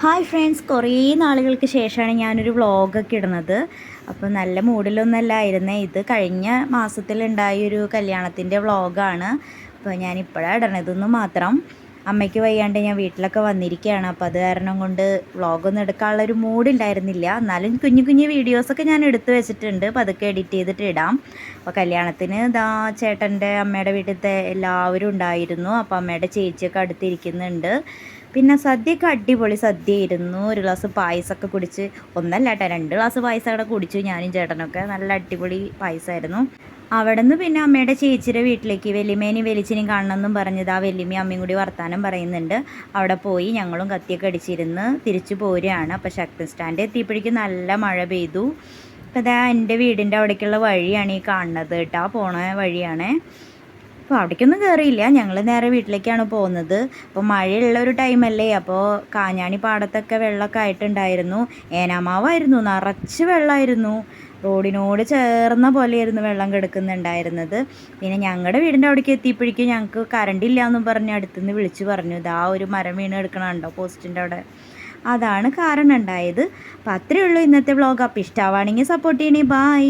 Hi friends, കുറേ നാളുകൾക്ക് ശേഷമാണ് ഞാനൊരു വ്ളോഗൊക്കെ ഇടുന്നത്. അപ്പോൾ നല്ല മൂഡിലൊന്നല്ലായിരുന്നേ. ഇത് കഴിഞ്ഞ മാസത്തിലുണ്ടായൊരു കല്യാണത്തിൻ്റെ വ്ളോഗാണ്. അപ്പോൾ ഞാനിപ്പോഴാണ് ഇടണതെന്ന് മാത്രം. അമ്മയ്ക്ക് വയ്യാണ്ട് ഞാൻ വീട്ടിലൊക്കെ വന്നിരിക്കുകയാണ്. അപ്പോൾ അത് കാരണം കൊണ്ട് വ്ളോഗൊന്നും എടുക്കാനുള്ളൊരു മൂഡുണ്ടായിരുന്നില്ല. എന്നാലും കുഞ്ഞു കുഞ്ഞു വീഡിയോസൊക്കെ ഞാൻ എടുത്തു വെച്ചിട്ടുണ്ട്. അപ്പോൾ അതൊക്കെ എഡിറ്റ് ചെയ്തിട്ട് ഇടാം. അപ്പോൾ കല്യാണത്തിന് ചേട്ടൻ്റെ അമ്മയുടെ വീട്ടിലത്തെ എല്ലാവരും ഉണ്ടായിരുന്നു. അപ്പോൾ അമ്മയുടെ ചേച്ചിയൊക്കെ അടുത്തിരിക്കുന്നുണ്ട്. പിന്നെ സദ്യയൊക്കെ അടിപൊളി സദ്യയായിരുന്നു. ഒരു ഗ്ലാസ് പായസമൊക്കെ കുടിച്ച്, ഒന്നല്ല കേട്ടോ, 2 ഗ്ലാസ് പായസം അവിടെ കുടിച്ചു ഞാനും ചേട്ടനൊക്കെ. നല്ല അടിപൊളി പായസമായിരുന്നു. അവിടെ നിന്ന് പിന്നെ അമ്മയുടെ ചേച്ചിയുടെ വീട്ടിലേക്ക് വലിയമേനെയും വലിച്ചിനെയും കാണണമെന്നും പറഞ്ഞത് ആ വലിയമ്മയും അമ്മയും കൂടി വർത്താനം പറയുന്നുണ്ട്. അവിടെ പോയി ഞങ്ങളും കത്തിയൊക്കെ അടിച്ചിരുന്ന് തിരിച്ചു പോരുകയാണ്. അപ്പോൾ ശക്തി സ്റ്റാൻഡ് എത്തിയപ്പോഴേക്കും നല്ല മഴ പെയ്തു. അപ്പോൾ അതാ എൻ്റെ വീടിൻ്റെ അവിടേക്കുള്ള വഴിയാണ് ഈ കാണുന്നത് കേട്ടോ, പോണ വഴിയാണ്. അപ്പോൾ അവിടേക്കൊന്നും കയറിയില്ല, ഞങ്ങൾ നേരെ വീട്ടിലേക്കാണ് പോകുന്നത്. അപ്പോൾ മഴയുള്ള ഒരു ടൈമല്ലേ, അപ്പോൾ കാഞ്ഞാണി പാടത്തൊക്കെ വെള്ളമൊക്കെ ആയിട്ടുണ്ടായിരുന്നു. ഏനാമാവായിരുന്നു, നിറച്ച് വെള്ളമായിരുന്നു. റോഡിനോട് ചേർന്ന പോലെയായിരുന്നു വെള്ളം കിടക്കുന്നുണ്ടായിരുന്നത്. പിന്നെ ഞങ്ങളുടെ വീടിൻ്റെ അവിടേക്ക് എത്തിയപ്പോഴേക്കും ഞങ്ങൾക്ക് കറണ്ട് ഇല്ല എന്നും പറഞ്ഞ് അടുത്തുനിന്ന് വിളിച്ചു പറഞ്ഞു, ഇതാ ഒരു മരം വീണ് കിടക്കണുണ്ടോ പോസ്റ്റിൻ്റെ അവിടെ. അതാണ് കാരണം ഉണ്ടായത്. അപ്പോൾ അത്രയേ ഉള്ളൂ ഇന്നത്തെ വ്ളോഗ്. അപ്പോൾ ഇഷ്ടമാണെങ്കിൽ സപ്പോർട്ട് ചെയ്യണേ. ബായ്.